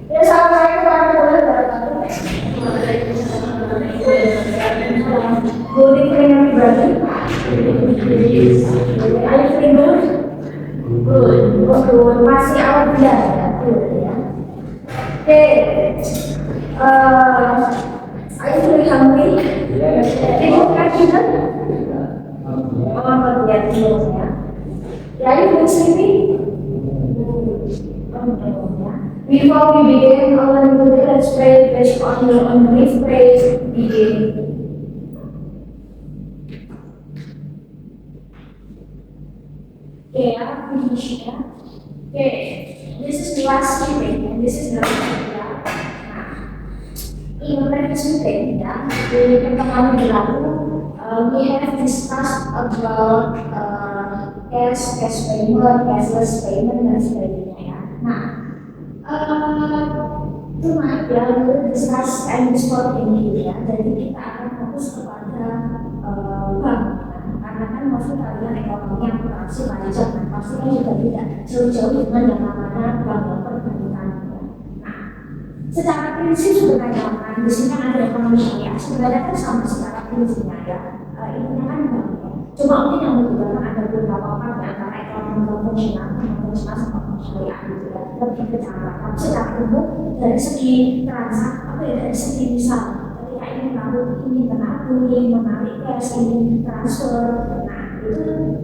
Ya sama saya kemarin boleh berkata. Good evening everybody. Are you feeling good? Good. Good. Masih awal bulan ya. Good ya. Oke. Are you feeling hungry? Did you have dinner? Oh, not yet. Ya. Are you feeling sleepy? Before we begin our new let's pray based on your unbelief. Praise begin. Okay, finish ya. Okay, this is the last meeting and this is the last meeting ya. In the previous meeting ya, di pertemuan yang lalu, we have discussed about cash payment, cashless payment dan sebagainya ya. Nah, tonight ya, we will discuss and discussing gitu ya. Jadi kita akan fokus kepada bank. Karena kan maksud kalian ekonomi yang berhasil pajak, nah pastinya juga tidak jauh-jauh dengan yang namanya bank perbankan. Nah, secara prinsip sebenarnya kan di sini kan ada ekonomi syariah. Sebenarnya kan sama secara prinsipnya ya. Ini kan bank ya. Cuma mungkin yang membedakan ada beberapa part di antara ekonomi konvensional sama syariah gitu ya. Lebih ke cara secara umum dari segi transaksi apa ya, dari segi misal ketika ingin menabung, ingin menarik cash, ingin transfer, nah itu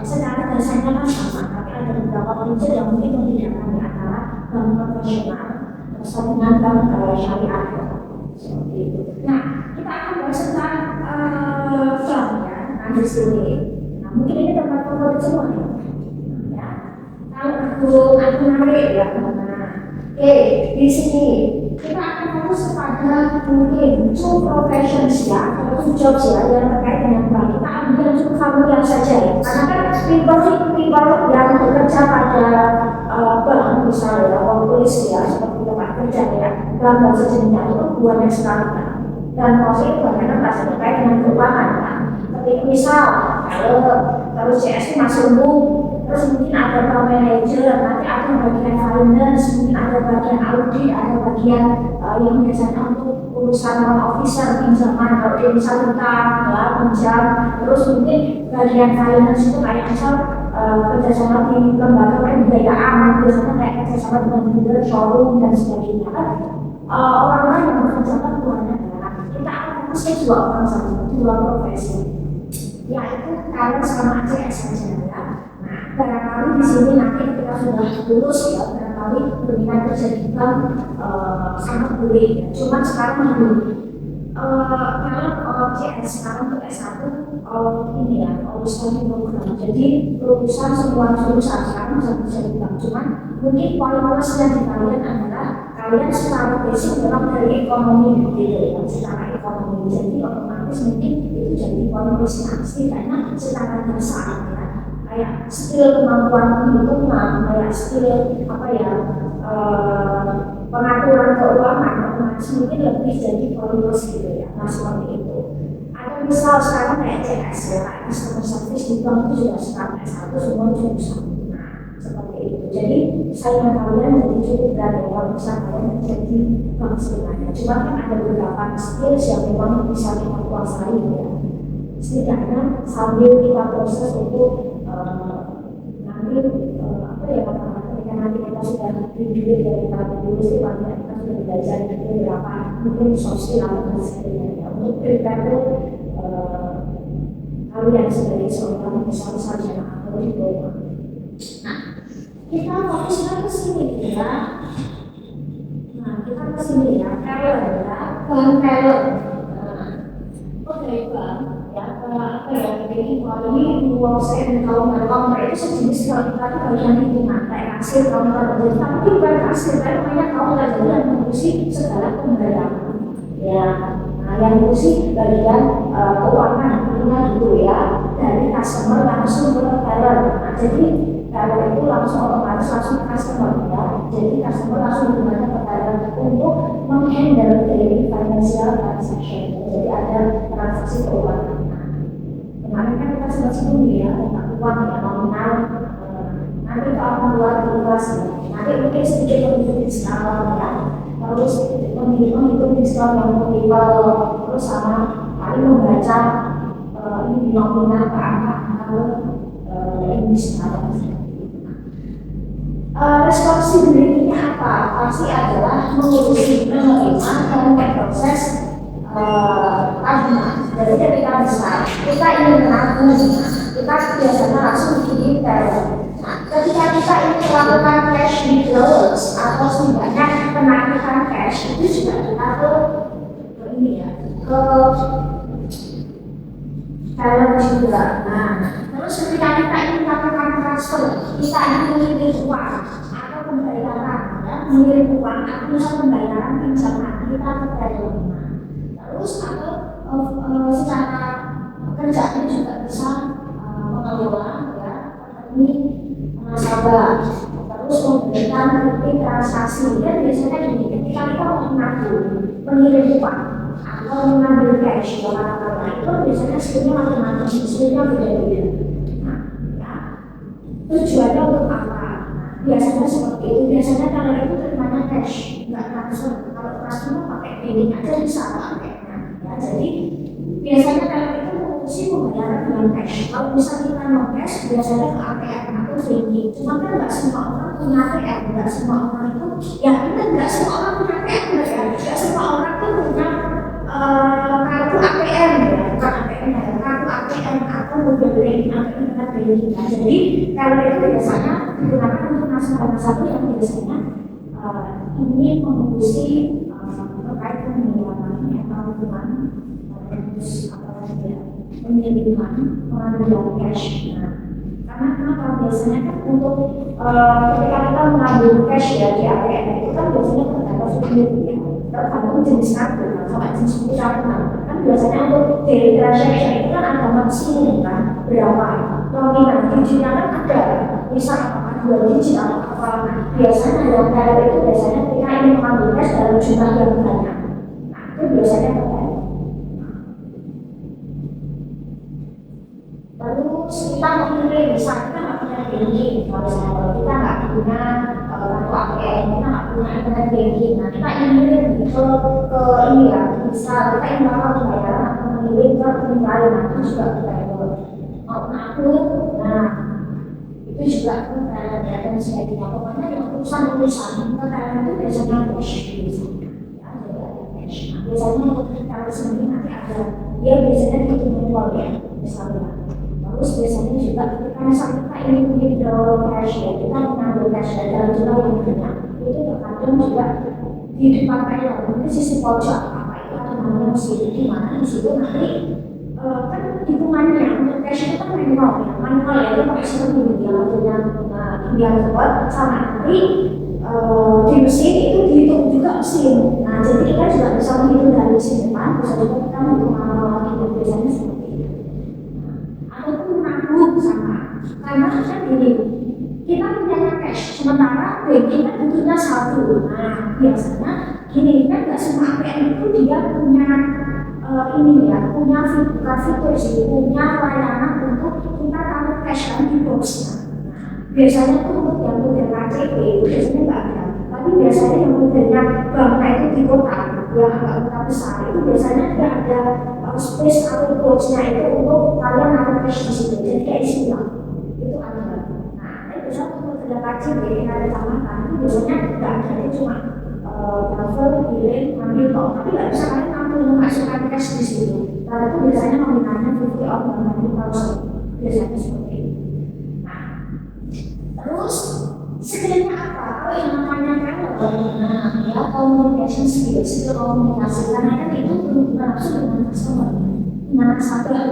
secara dasarnya kan sama, tapi ada beberapa prinsip yang mungkin membedakan di antara bank konvensional dengan bank syariah seperti itu. Nah, kita akan bahas tentang bank ya, nah di sini. Nah mungkin ini tempat favorit semua ya. Kalau aku menarik ya, oke, di sini kita akan fokus kepada mungkin two professions ya, atau two jobs ya yang terkait dengan bank. Kita ambil yang cukup familiar saja ya, karena kan people yang bekerja pada bank misalnya, polisi ya, seperti tempat kerja ya, bank sejenisnya itu banyak sekali kan. Dan polisi itu banyak pasti terkait dengan keuangan kan. Seperti misal kalau CS masuk terus mungkin ada bank manager, nanti ada bagian finance, mungkin ada bagian audit, ada bagian yang biasanya untuk urusan non officer, pinjaman, kalau dia bisa utang, ya, pinjam, terus mungkin bagian finance itu kayak misal kerjasama di lembaga pembiayaan, biasanya kayak kerjasama dengan dealer, showroom dan sebagainya kan. Orang-orang yang mengerjakan keluarnya kita akan fokusnya dua orang saja, dua profesi, yaitu kalian sama CS saja ya. Barangkali di sini nanti ketika sudah lulus ya, barangkali berminat kerja di bank sangat boleh ya. Cuma sekarang dulu kalau CS sekarang untuk S1 ini ya, lulusan program. Jadi lulusan semua jurusan sekarang bisa di bank. Cuma mungkin kualitas yang di kalian adalah kalian secara basic memang dari ekonomi gitu ya, secara ekonomi. Jadi otomatis mungkin itu jadi kualitas yang setidaknya secara dasar ya. Kayak skill kemampuan perhitungan, kayak skill apa ya, pengaturan keuangan, otomatis mungkin lebih jadi kualitas gitu ya, nah seperti itu. Atau misal sekarang kayak CS ya, kayak customer service di bank itu juga sekarang S1 semua juga bisa. Nah seperti itu. Jadi saingan kalian jadi cukup berat ya kalau bisa kalian menjadi bank sebenarnya. Cuma kan ada beberapa skill yang memang bisa kita kuasai ya. Setidaknya sambil kita proses untuk nanti apa ya ketika nanti kita sudah review dari tahun dulu sih kita sudah belajar beberapa mungkin soft skill atau sebagainya untuk prepare kalian sebagai seorang sarjana atau diploma. Nah, kita fokusnya ke sini ya. Nah, kita ke sini ya, talent ya, bahan talent. Oke, Bang. Apa ya, jadi kalau ini uang saya dan kalau itu sejenis kalau kita itu bagian hitungan kayak hasil kalau kita jadi tapi bukan hasil, tapi banyak kalau kita jadi yang mengurusi segala pembayaran ya. Nah yang mengurusi bagian keuangan intinya dulu ya, dari customer langsung ke teller. Nah jadi teller itu langsung otomatis langsung ke customer ya, jadi customer langsung gimana ke teller untuk menghandle daily financial transaction. Jadi ada transaksi keuangan. Kemarin kan kita sudah sebut ya tentang uang ya nominal, nanti itu akan keluar di kelas ya. Nanti mungkin sedikit lebih skala ya. diskon yang multiple, terus sama paling membaca ini nominal ke angka atau ini sekarang. Responsibility-nya apa? Pasti adalah mengurusi, menerima dan memproses tabungan. Jadi ketika besar, kita ingin menabung, kita biasanya langsung bikin detail. Nah, ketika kita ingin melakukan cash withdrawals atau setidaknya penarikan cash, itu juga kita ke ini ya, ke balance juga. Nah, terus ketika kita ingin melakukan transfer, kita ingin mengirim uang atau pembayaran, ya, mengirim uang atau pembayaran pinjaman kita ke balance. Terus atau secara kerjanya juga bisa mengelola ya ini nasabah, terus memberikan bukti transaksi. Dan biasanya gini, ketika kita mau menabung, mengirim uang atau mengambil cash itu biasanya skillnya macam-macam, skillnya beda-beda. Nah, ya, tujuannya untuk apa? Biasanya seperti itu. Biasanya kalau itu terimanya cash, nggak transfer. Kalau transfer pakai billing aja bisa pakai. Ya, jadi biasanya kalau itu fungsi pembayaran dengan cash. Kalau bisa kita non cash, biasanya ke ATM atau banking. Cuma kan nggak semua orang punya ATM, nggak semua orang itu, ya kita nggak semua orang punya ATM, nggak semua orang itu punya kartu ATM, ya, bukan ATM ya, kartu ATM atau mobile banking atau internet banking. Nah, jadi kalau itu biasanya digunakan untuk nasabah-nasabah yang biasanya ingin mengurusi terkait pembayaran atau hubungan terus apa ya, pengiriman pengambilan cash. Nah, karena kenapa biasanya kan untuk ketika kita mengambil cash ya di ATM itu kan biasanya terdapat sendiri ya, tergantung jenis kartu sama jenis kartu. Kan biasanya untuk daily transaction itu kan ada maksimum kan berapa nominal digitnya kan ada, misal apakah 2 digit atau apa. Biasanya yang dari itu biasanya kita ingin mengambil cash dalam jumlah yang banyak. Nah, itu biasanya terjadi. Terus kita memilih, misalnya kita nggak punya banking, kalau kita nggak punya kartu ATM, kita nggak punya internet banking. Nah, kita ingin milih ke ini ya, misal kita ingin melakukan pembayaran atau memilih ke pembayaran, nah itu juga kita mau nabung. Nah, itu juga pembayaran ya, dan sebagainya. Pokoknya yang urusan-urusan pembayaran itu biasanya cash, ya, jadi ada cash. Nah, biasanya untuk kalau sendiri nanti ada, dia biasanya dihitung ya, misalnya. Terus biasanya juga ketika kita ingin withdraw cash ya, kita mengambil cash dari dalam jumlah yang banyak, itu terkadang juga di depan kayak mungkin sisi pojok apa itu atau namanya mesin, di mana di situ nanti kan hitungannya untuk cash itu kan manual ya, itu pakai sistem yang punya yang buat sama nanti di mesin itu dihitung juga mesin. Nah, jadi kita juga bisa menghitung dari mesin depan, bisa juga kita menghitung manual itu biasanya seperti itu. Ataupun nabung sama, karena kan gini, kita punya cash, sementara banking kan butuhnya satu. Nah, biasanya gini kan nggak semua ATM itu dia punya ini ya, punya fitur sih, punya layanan untuk kita taruh cash kan di boxnya. Biasanya tuh untuk yang model KTP itu biasanya nggak ada, tapi biasanya yang modelnya bank itu di kota yang agak kota besar itu biasanya nggak ada space atau boxnya itu untuk kalian naruh cash di situ, jadi kayak isi uang itu ada. Nah, biasanya untuk model KTP yang ada tambahkan itu biasanya nggak ada, itu cuma transfer, kirim, ambil kok, tapi nggak bisa kalian ambil memasukkan cash di situ. Karena itu biasanya nominalnya 50 biasanya seperti itu. Terus skillnya apa? Kalau yang namanya nah ya communication skill komunikasi, karena kan itu berlangsung dengan customer, dengan nasabah.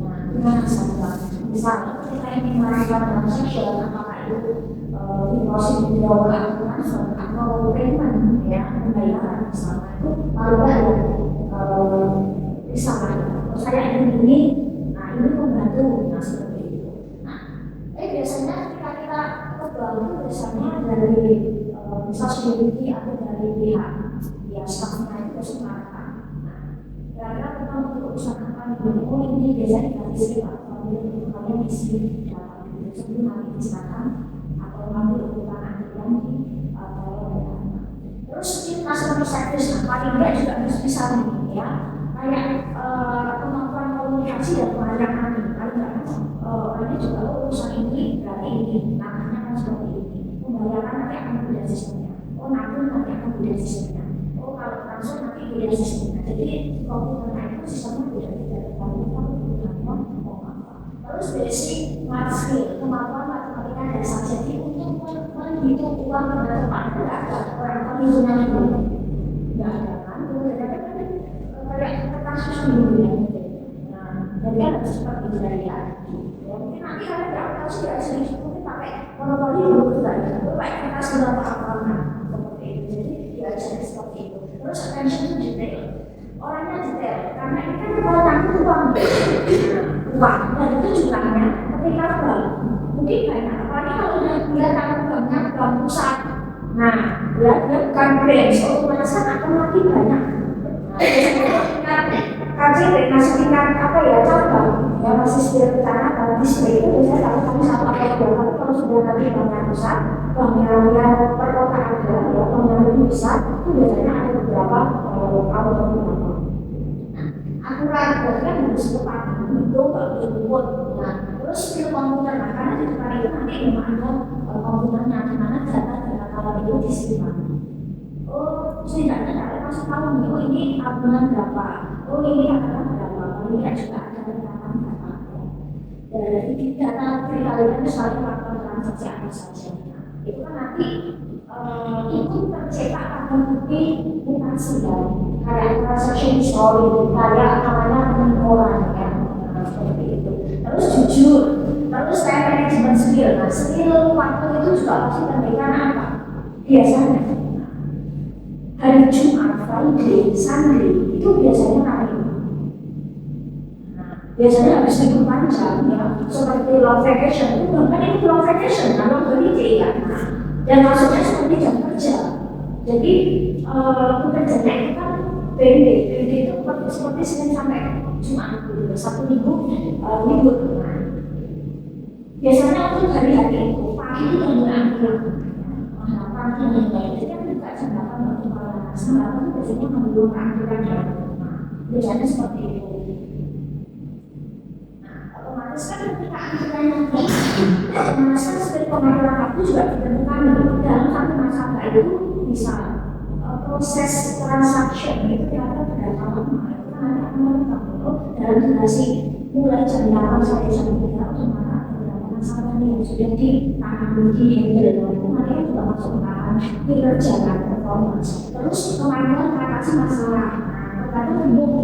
Nah, dengan nasabah. Misalnya kita ingin melakukan transaction, apakah itu deposit withdrawal atau transfer atau payment ya, pembayaran misalnya itu lalu ada misalnya saya ingin ini, nah ini membantu, nah seperti itu. Nah, biasanya kita kebantu biasanya dari misal security atau dari pihak ya staffnya itu kesepakatan. Nah, karena kita untuk usahakan dulu ini biasanya dikasih atau kalian isi data sebelum nanti diserahkan atau ngambil urutan antrian di terus kita customer service, nah paling nggak juga harus bisa nih ya, kayak kemampuan komunikasi dan pelayanan nih, paling nggak ini juga urusan ini berarti ini, namanya kan seperti ini, pembayaran nanti akan beda sistemnya, nabung nanti akan beda sistemnya, kalau transfer nanti beda sistemnya, jadi komputernya itu sistemnya beda-beda, terus basic math skill, kemampuan matematika dasar, jadi untuk menghitung uang pada tempat itu nggak ada orang perhitungan itu nggak ada kan, kayak kertas susun dulu ya. Nah, jadi harus seperti itu dari ya. Mungkin nanti kalian nggak tahu sih ya, sering mungkin pakai monopoli dulu juga, pakai kertas berapa apa seperti itu. Jadi diajarin seperti itu. Terus attention to detail, orangnya detail, karena ini kan kalau tanggung uang, dan itu jumlahnya ketika bank mungkin banyak, apalagi kalau dia tanggung banknya bank pusat. Nah, dia bukan branch, otomatis akan makin banyak. KJP masih tingkat apa ya, cabang ya, masih setir ke sana. Kalau display itu biasanya kalau kami satu atau dua kali, kalau sudah nanti banknya pusat, bank yang perkotaan ada ya, bank yang lebih besar itu biasanya ada beberapa atau beberapa akurat, berarti kan harus tepat itu berikut. Nah, terus skill komputer, nah karena di depan itu nanti memang ada komputernya, di mana data kalau itu disimpan. Setidaknya kalian masih tahu nih, ini tabungan berapa, ini anggaran berapa, ini juga ada penerapan berapa. Dari data kalian selalu melakukan transaksi apa saja. Nah, itu kan nanti itu tercetak pada bukti mutasi ya, kayak transaction history, kayak namanya pengelolaan ya, seperti itu. Terus jujur, terus time management skill. Nah, skill waktu itu juga pasti memberikan apa? Biasanya hari Jumat, Friday, Sunday itu biasanya naik. Nah, biasanya habis libur panjang ya, seperti long vacation itu bahkan itu long vacation, long holiday ya. Nah, dan maksudnya seperti jam kerja. Jadi pekerjanya itu kan BD itu seperti Senin sampai Jumat, Sabtu Minggu libur. Nah, biasanya untuk hari-hari itu pagi itu ambil pagi dan lain-lain. Jadi kan juga jam 8 waktu malam. Sekarang itu biasanya menunggu keakhiran ya. Biasanya seperti itu. Nah, otomatis kan ketika akhirannya otomatis kan seperti pengaturan waktu juga ditentukan dalam satu nasabah itu bisa proses transaction itu kira-kira berapa lama, itu kan nanti akan menentukan dalam durasi mulai jam 8 sampai jam 3 otomatis berapa nasabah yang sudah ditangani di handle itu nanti kan juga masuk ke kinerja kan performance. Terus kemampuan mengatasi masalah, kadang bingung,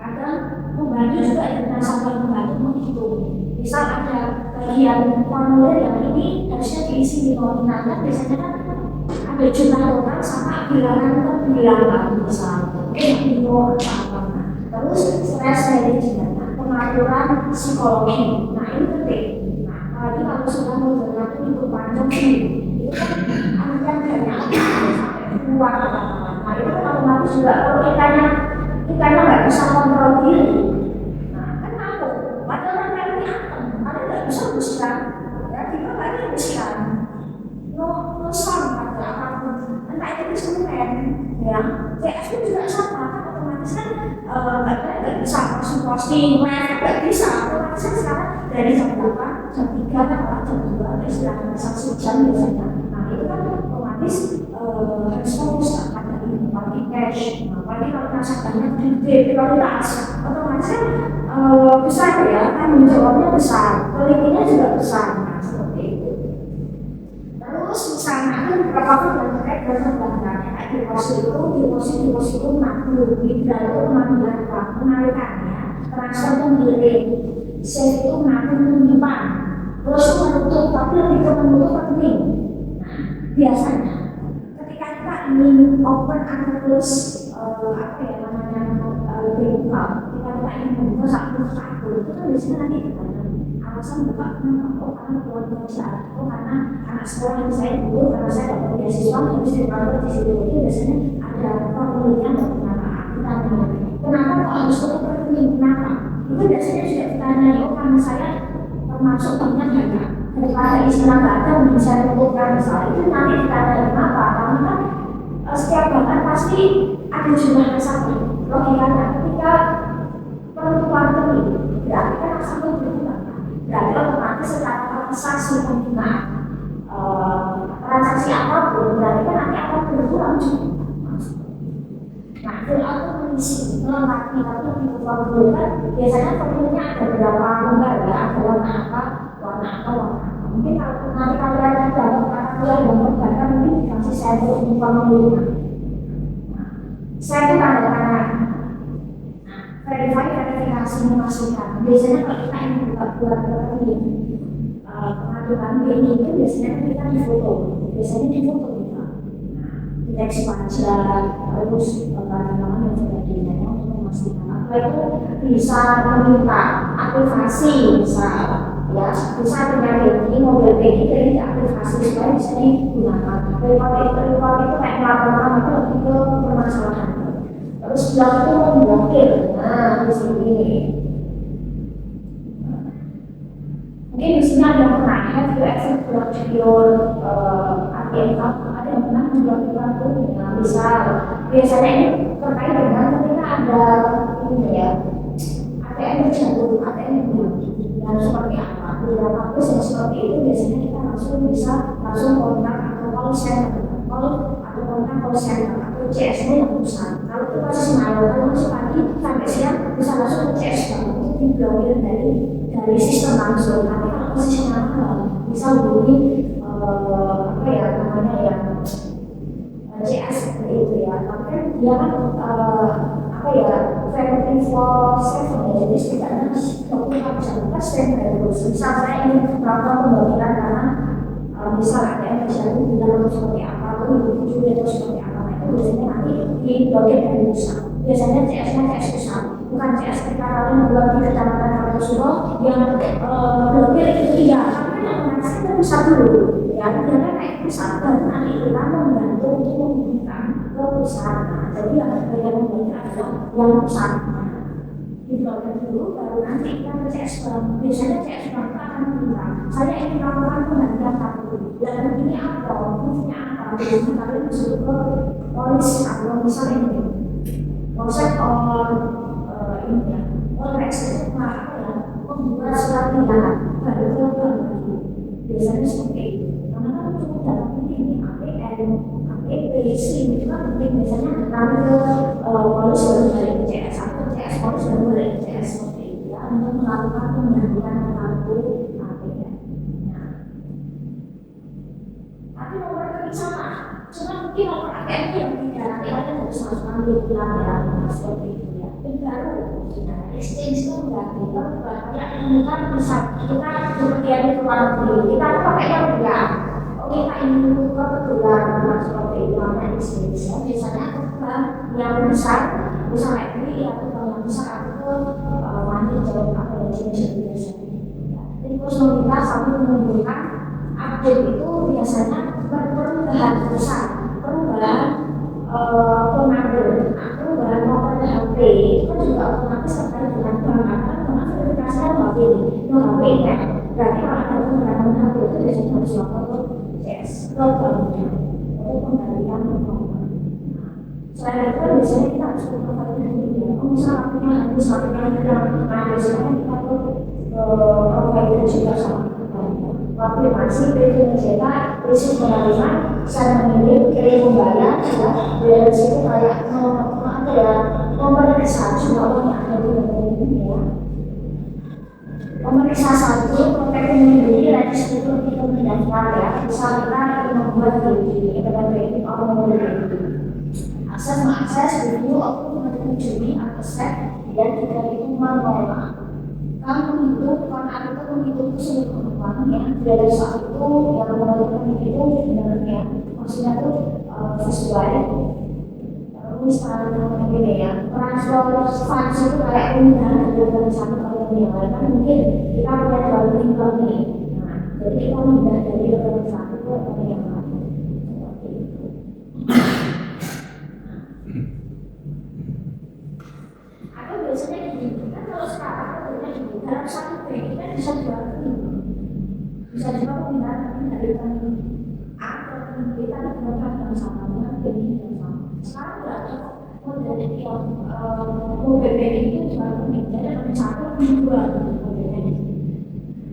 kadang membantu juga ya, nasabah membantu menghitung. Misal ada bagian formulir yang ini harusnya diisi di koordinatnya, biasanya kan ada jumlah total sama bilangan terbilangan misalnya, bingung apa. Terus stress management, pengaturan psikologi, nah ini penting. Nah, apalagi kalau sudah modelnya itu libur panjang sih, itu kan antrian banyak sampai keluar. Nah itu kan otomatis juga kalau kitanya nggak bisa kontrol diri, nah kan aku padahal orang ini akan kalian nggak bisa berusaha ya, kita nggak ada berusaha no sound atau apapun, entah itu instrumen ya, CS pun juga sama kan, otomatis kan nggak bisa langsung posting live, nggak bisa, otomatis kan sekarang dari jam 8, jam 3 kan jam 2 istirahat 1 jam biasanya. Nah itu kan otomatis harus fokus pada ini cash. Nah, apalagi kalau nasabahnya gede, prioritas, otomatis kan besar ya, tanggung jawabnya besar, kelindinya juga besar. Nah seperti itu. Terus misalnya ada beberapa hal terkait dengan bank-banknya, kayak deposit itu nabung, withdraw itu pengambilan uang, penarikannya, transfer mengirim, save itu nabung menyimpan, terus menutup, tapi lebih ke menutup penting. Nah biasanya ketika kita ingin open atau close apa ya namanya bank account, ketika kita ingin membuka satu itu kan biasanya nanti alasan buka kenapa? Karena buat pekerjaan, karena anak sekolah yang saya dulu, karena saya dapat beasiswa, habis dipakai di situ itu biasanya ada formulirnya dan kenyataan. Kita tanya, kenapa kok harus tutup rekening? Kenapa? Itu biasanya juga ditanya, karena saya termasuk banyak daripada istilah nggak ada, mungkin saya tutupkan misalnya itu nanti ditanya kenapa? Karena kan pasti ada jumlah nasabah. Logikanya ketika penentuan ini berarti kan nasabah berkurang. Berarti otomatis secara transaksi penggunaan transaksi apapun berarti kan nanti akan berkurang juga. Nah, layout itu mengisi melengkapi atau dibuat kan biasanya formulanya ada berapa lembar ya, ada warna apa, warna apa, warna apa. Mungkin kalau nanti kalian dapat kata yang membaca mungkin dikasih sampel formulanya. Saya itu tanda tangan. Nah, verifikasi memastikan. Biasanya kalau kita ingin buat rekening pengaduan BNI itu biasanya kita difoto. Biasanya difoto kita. Deteksi pajak, terus barang-barang yang sebagainya untuk memastikan. Apa itu bisa meminta aktivasi, misal ya bisa punya BNI, mobil BNI jadi diaktifasi supaya bisa digunakan. Reward itu kayak laporan itu lebih ke permasalahan. Terus bilang itu memblokir. Nah, di sini mungkin di sini ada yang pernah have you ever blocked your ATM card? Ada yang pernah memblokir kartu? Nah, biasanya ini terkait dengan ketika ada ini ya ATM terjatuh, ATM hilang. Dan seperti apa? Beberapa case yang seperti itu biasanya kita bisa langsung kontak atau call center, atau kontak call center atau CS-nya yang besar. Kalau itu masih malam, kalau masih pagi sampai siang bisa langsung ke CS itu diblokir dari sistem langsung. Tapi kalau masih malam bisa hubungi apa ya namanya ya CS seperti itu ya. Tapi kan dia kan apa ya 24/7 ya, jadi setidaknya 24 jam kita standby terus. Misal saya ingin melakukan pemblokiran karena misal ada yang terjadi di dalam seperti apa atau dibujuk atau seperti apa, itu biasanya nanti diblokir dari pusat. Biasanya CS-nya CS pusat, bukan CS ketika kalian membuat di kecamatan Kartosuro yang blokir itu tidak, tapi yang otomatis kita pusat dulu ya, karena naik pusat baru nanti kita membantu untuk menghubungkan ke pusat. Nah, jadi yang memblokir adalah yang pusat diblokir dulu baru nanti kita ke CS bank. Biasanya CS bank akan meminta saya ingin melakukan penggantian kartu dan ini apa, buktinya apa, jadi kalian disuruh ke polisi atau misalnya ini polsek ini ya polres itu apa ya membuat surat tindakan baru ke bank. Biasanya seperti itu karena kan cukup dalam ini APN, APP, SIM itu kan penting. Biasanya nanti ke polisi baru balik ke CS atau CS polisi baru balik ke CS seperti itu ya, untuk melakukan penggantian kartu APN. Tapi nomor rekening sama, cuma mungkin nomor ATM yang beda. Nanti kalian harus ambil pulang ya, seperti itu ya. Ini baru, nah exchange itu enggak kita banyak menemukan bisa kita kemudian di luar negeri, kita pakai yang rupiah. Oh kita ingin tukar ke dolar, seperti itu namanya exchange. Biasanya ke bank yang besar, kayak ini atau bank yang besar atau mandiri jauh apa ya jenis biasanya. Jadi terus meminta sambil mengumpulkan update itu biasanya perubahan besar, perubahan pengambil, perubahan nomor HP itu kan juga otomatis terkait dengan perangkatan karena verifikasi HP ini, HP ya. Berarti kalau ada perubahan HP itu biasanya harus lapor ke CS, ke banknya untuk penggantian nomor. Selain itu kan biasanya kita harus provide dulu ya. Kalau misal HP-nya habis, HP-nya hilang, nah biasanya kita ke provider juga sama. Konfirmasi berikutnya cetak prinsip penerimaan saya memilih kirim membayar ya dari situ kayak apa ya memeriksa semua orang yang ada di negeri ini ya, memeriksa satu protek membeli regis itu mendaftar ya, misal kita membuat diri independen orang membeli akses mengakses review atau menyetujui akses dan tidak itu menolak. Kami menghitung atau menghitung seluruh penumpang ya dari saat itu yang melakukan itu sebenarnya maksudnya itu sesuai misalnya ini ya transfer funds itu kayak pemindahan dari satu ke yang lain kan mungkin kita punya jual tinggal nih, nah jadi kita pindah dari satu ke yang lain seperti itu. Atau biasanya gini kan kalau sekarang dalam satu bank kita bisa jual bisa juga pemindahan dari bank A ke bank B tapi dengan bank yang sama dengan banking sama. Sekarang nggak ada kok model yang mobile banking itu cuma kuning, jadi ada satu dua mobile banking.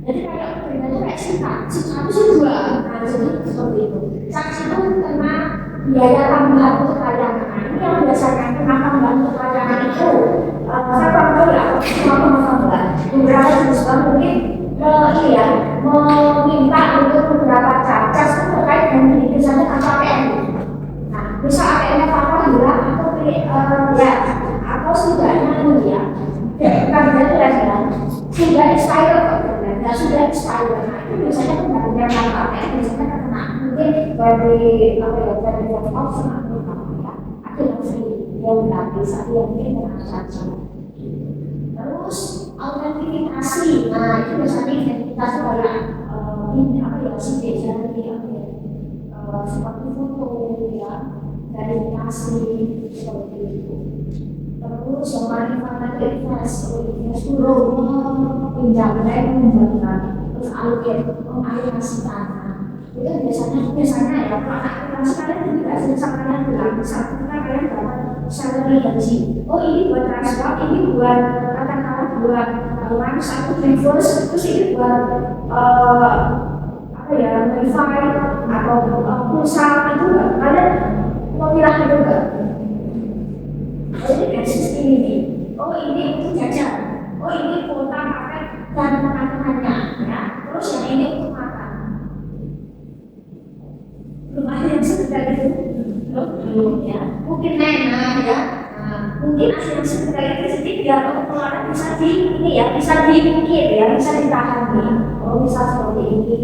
Jadi kayak berbeda itu kayak singkat itu dua. Nah jadi seperti itu. Saksi itu kena biaya tambahan untuk layanan. Ini yang biasanya kena tambahan untuk layanan itu. Saya kurang tahu ya, beberapa jenis bank mungkin meminta untuk beberapa charges terkait dengan ini, misalnya APM. Nah, bisa APM-nya apa hilang atau ya atau setidaknya ya, bukan berarti ya, sudah expired ya sudah expired. Nah, itu biasanya penggantian APM biasanya kena mungkin dari apa ya dari option atau apa ya, ada yang free yang gratis, ada yang mungkin kena charge. Terus autentifikasi, nah itu biasanya identitas kayak ini apa ya sih biasanya apa ya seperti foto ya verifikasi seperti itu. Terus yang paling penting invest turun pinjaman terus alokasi tanah itu biasanya ya kalau aplikasi kalian juga bisa kalian bilang misalnya kalian dapat salary gaji, oh ini buat transport, ini buat katakanlah buat lunch atau breakfast, terus ini buat apa ya wifi atau pulsa itu enggak kalian memilah itu enggak? Oh ini basis ini nih, oh ini untuk jajan, oh ini kuota paket dan makanannya ya, terus yang ini untuk makan. Belum ada yang sekedar itu, belum ya, mungkin enak ya. Mungkin hasil sekedar itu sedikit biar pengeluaran bisa di ini ya, bisa dipikir ya, bisa ditahan nih. Oh bisa seperti ini.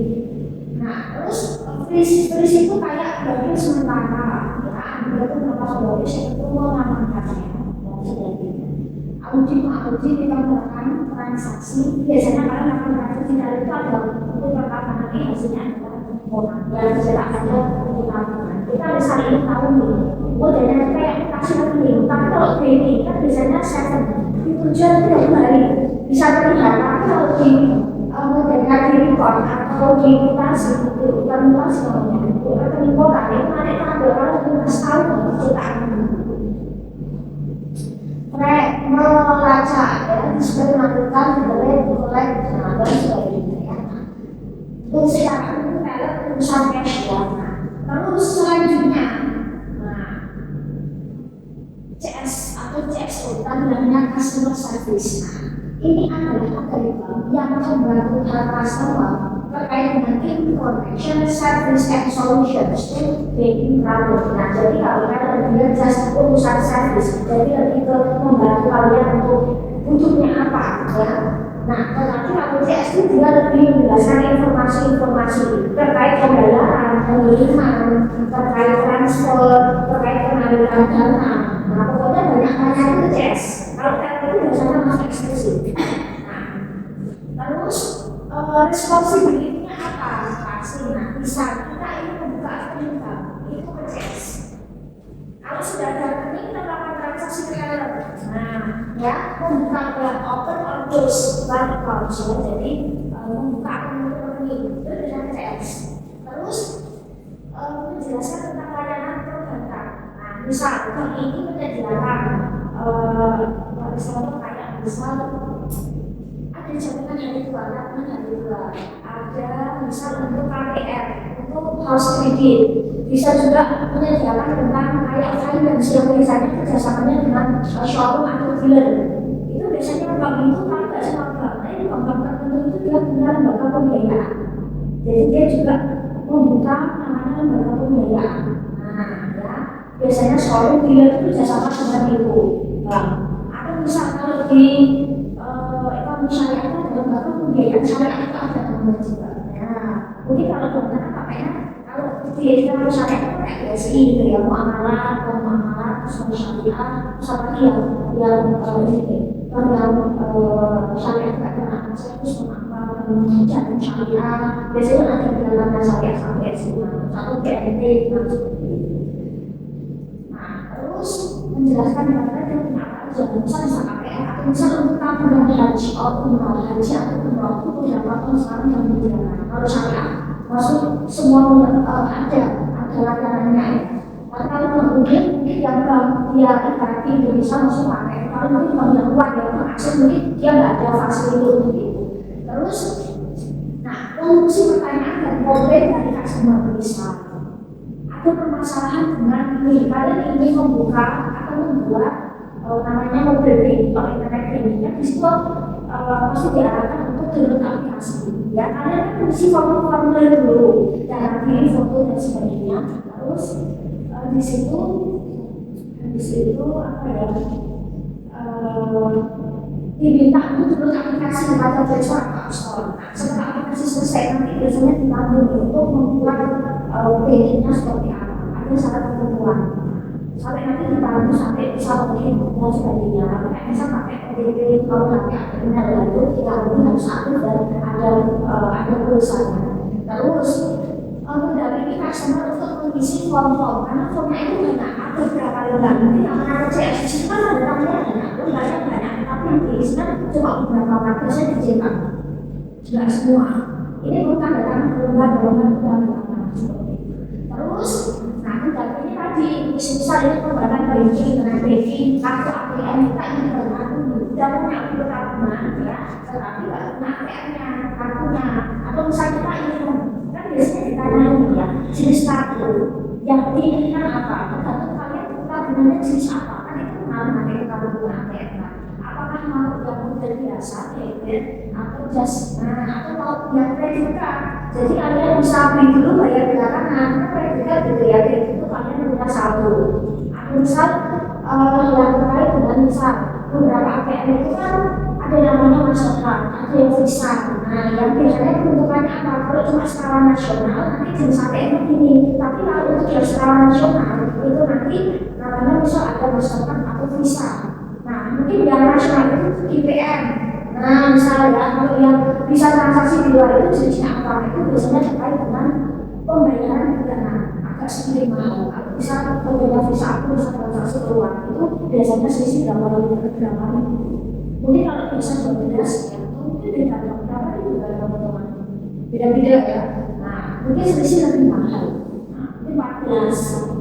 Nah terus free itu kayak bagi sementara ya, berarti berapa sebuah itu mengamankannya. Audit kita melakukan transaksi, biasanya kalian melakukan transaksi dari itu ada untuk perkataan ini hasilnya adalah orang yang tidak ada kita bisa saling tahu nih. Oh dan kayak kasih link, tapi kalau trading kan biasanya seven ditujuan itu dari hari bisa terlihat, tapi kalau di mendengar di record atau di mutasi itu bukan mutasi namanya, bukan penimbulan itu nanti tanggal kalau 15 tahun ciptaan melacak ya sebagai melakukan kolek dan sebagainya ya. Untuk secara umum kalau urusan cash ya. Terus selanjutnya, nah CS atau CXO kita bilangnya customer service. Nah, ini adalah algoritma yang membantu customer terkait dengan information service and solutions to banking problem. Nah, jadi kalau kalian bilang just urusan service, jadi lebih ke membantu kalian untuk butuhnya apa ya. Nah, tetapi kalau CS itu dia lebih menjelaskan informasi-informasi terkait pembayaran, pengiriman, terkait transfer, terkait pengaliran dana. Nah, pokoknya banyak itu CS. Kalau kalian itu biasanya masuk eksklusif. Nah, terus responsibility-nya apa? Pasti, nah, bisa kita ini membuka akun itu ke CS. Kalau sudah ada rekening, kita melakukan transaksi rekening. Nah, ya, membuka open or close bank account. Jadi, membuka akun rekening itu dengan CS. Terus, menjelaskan tentang layanan perbankan. Nah, misal, bank ini menyediakan, misalnya kayak misal ada jaminan hari tua, ada misal untuk KPR, untuk house credit, bisa juga menyediakan tentang kayak finance yang biasanya kerjasamanya dengan showroom atau dealer. Itu biasanya bank itu kalau nggak semua bank, ini bank tertentu itu dia punya lembaga pembiayaan. Jadi dia juga membuka namanya lembaga pembiayaan. Nah, ya biasanya showroom dealer itu kerjasama dengan itu. Atau misal kalau di ekonomi syariah itu ada lembaga pembiayaan syariah itu ada namanya juga. Nah, mungkin kalau bank KPR kalau di ekonomi syariah itu kayak BSI gitu ya, muamalah, terus syariah, terus apa lagi yang ini, yang syariah kayak terus jalan syariah, biasanya ada di dalamnya syariah sampai atau BNT gitu. Nah, terus menjelaskan bagaimana dia punya apa aja, misalnya bisa KPR atau misalnya untuk tabungan haji atau umroh itu beberapa perusahaan yang berjalan. Kalau syariah masuk semua ada layanannya ya. Kalau mungkin yang dia ibarat di Indonesia masih pakai, kalau mungkin yang luar yang mengakses mungkin dia nggak ada fasilitas begitu. Terus, nah fungsi pertanyaan dan komplain dari customer misal ada permasalahan dengan ini, kalian ingin membuka atau membuat namanya mobil banking atau internet bankingnya di situ pasti diarahkan untuk download aplikasi. Ya kalian kan mesti formulir dulu, dan pilih foto dan sebagainya. Terus di situ apa ya? Diminta untuk download aplikasi kepada Play Store atau App Store. Nah, setelah aplikasi selesai nanti biasanya dipanggil untuk membuat bankingnya seperti apa. Ada syarat ketentuan. Sampai nanti dibantu sampai bisa mungkin dan sebagainya. Kayak misal pakai OTP kalau pakai email itu kita harus aktif dan ada tulisannya. Terus mendampingi customer untuk mengisi form-form karena formnya itu banyak, ada berapa lembar. Nanti yang ada CSC kan ada namanya banyak, tapi yang diisinya cuma beberapa warga saya dicetak, tidak semua. Ini bukan datang lembar seperti itu. Terus, nah mendampingi tadi, misal ini pembayaran banking dengan banking, kartu ATM kita ini berlaku, tidak punya tabungan ya, tetapi nggak punya ATM-nya, kartunya, atau misalnya kita ingin kan biasanya ditanyain ya jenis kartu yang diinginkan apa, tergantung kalian tabungannya jenis apa, kan itu mengalami pakai tabungan ATM kan. Apakah mau yang model biasa, kredit, atau atau mau yang kredit card. Jadi kalian bisa beli dulu bayar belakangan, karena kredit card gitu ya, kredit itu kalian punya satu. Atau misal yang terkait dengan misal beberapa ATM itu kan ada namanya Mastercard, ada yang Visa. Nah, yang biasanya peruntukannya apa? Kalau cuma skala nasional, nanti jenis ATM begini. Tapi kalau untuk yang skala nasional, itu nanti namanya misal ada Mastercard atau Visa. Nah, mungkin yang nasional itu IPM. Nah, misalnya kalau yang bisa transaksi di luar itu jenisnya apa? Itu biasanya terkait dengan pembayaran bulanan. Agak sedikit mahal. Kalau bisa pembayaran Visa aku bisa transaksi keluar, itu biasanya selisih berapa ribu. Mungkin kalau bisa 12 ya, mungkin beda berapa juga teman-teman. Beda-beda ya. Nah, mungkin selisih lebih mahal. Nah, mungkin 14.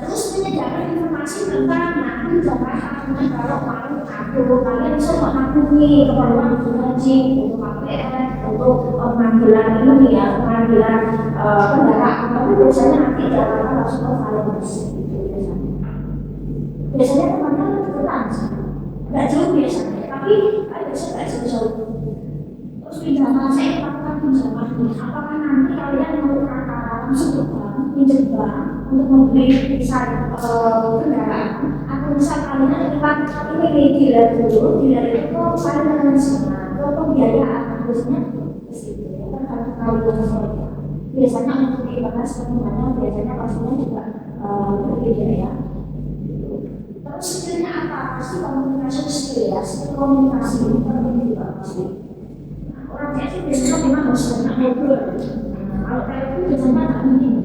Terus menyediakan informasi tentang nanti jangka tahunan kalau kalian bisa mengampuni keperluan untuk haji, untuk KPR, untuk pemanggilan ini ya, pemanggilan kendaraan. Tapi biasanya nanti Jakarta langsung ke validasi itu biasanya teman-teman deketan sih. Nggak jauh biasanya, tapi biasanya nggak jauh. Terus pinjaman, saya lakukan pinjaman. Apakah nanti kalian mau langsung ke bank, pinjam bank untuk membeli misal kendaraan, atau misal kalian lewat ini dealer dulu, dealer itu kalian ke pembiayaan, biasanya ke situ ya, tergantung kalian saja. Biasanya untuk dibahas semuanya, biasanya pastinya juga berbeda ya. Terus skillnya apa? Pasti komunikasi skill ya, skill komunikasi ini penting juga pasti. Nah, orang itu biasanya memang harus banyak ngobrol. Kalau kayak itu biasanya nggak minim.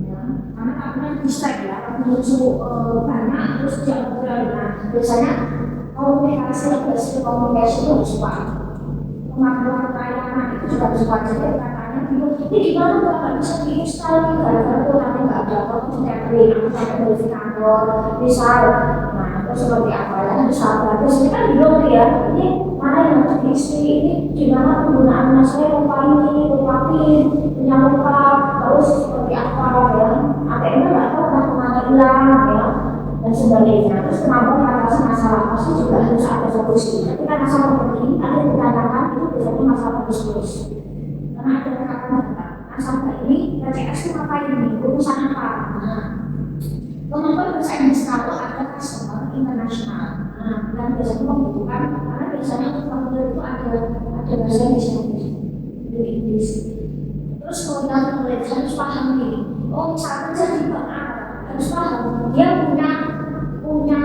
Ya, karena kalian bisa ya, musuh banyak terus dia ngobrol. Nah, biasanya komunikasi atau skill komunikasi itu harus kuat. Kemampuan pelayanan itu juga harus kuat. Jadi katanya ini gimana kalau nggak bisa diinstal nih, gara-gara nanti nggak ada apa-apa catering, aku sampai dari kantor, misal, nah itu seperti apa ya, harus sabar. Terus ini kan belum ya, ini mana yang harus diisi, ini gimana penggunaannya, saya lupa ini, lupa pin, punya lupa, terus seperti apa ya, ATM-nya nggak tahu kan kemana hilang ya, dan sebagainya. Terus kenapa mengatasi masalah pasti juga harus ada solusi. Ketika masalah begini, ada yang dikatakan itu biasanya masalah terus. Karena ada kata-kata, sampai ini PCS itu ngapain ini, urusan apa? Nah, kemampuan bersaing kalau ada customer internasional. Nah, dan biasanya membutuhkan, karena biasanya untuk formulir itu ada bahasa Inggris. Terus kemudian penulis harus paham ini. Oh, misalnya jadi bank harus paham dia punya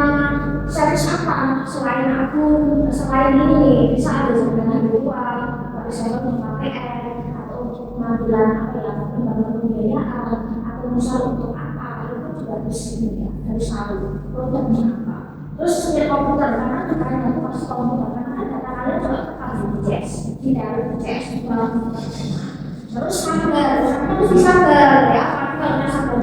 service apa selain aku, selain ini bisa ada jaminan uang, ada saya KPR atau untuk pengambilan apa ya, pengembangan pembiayaan atau misal untuk apa itu juga harus harus tahu produknya apa. Terus setiap komputer karena kalian itu pasti komputer karena kan data kalian juga tetap di BCS, di dalam BCS juga. Terus sambil harus bisa ya, kalau misalnya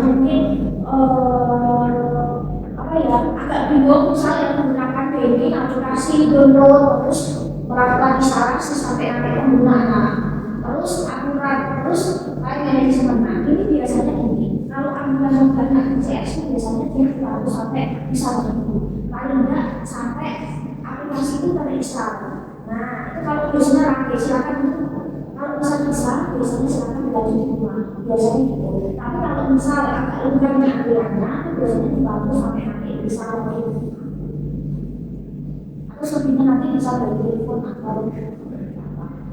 sampai bisa menunggu paling enggak sampai aplikasi itu terinstall. Nah itu kalau biasanya rapi silakan itu kalau bisa biasanya silakan dilanjut di rumah biasanya gitu. Tapi kalau misal agak lengkapnya aturannya itu biasanya dibantu sampai nanti bisa lagi atau sebelumnya nanti bisa dari telepon atau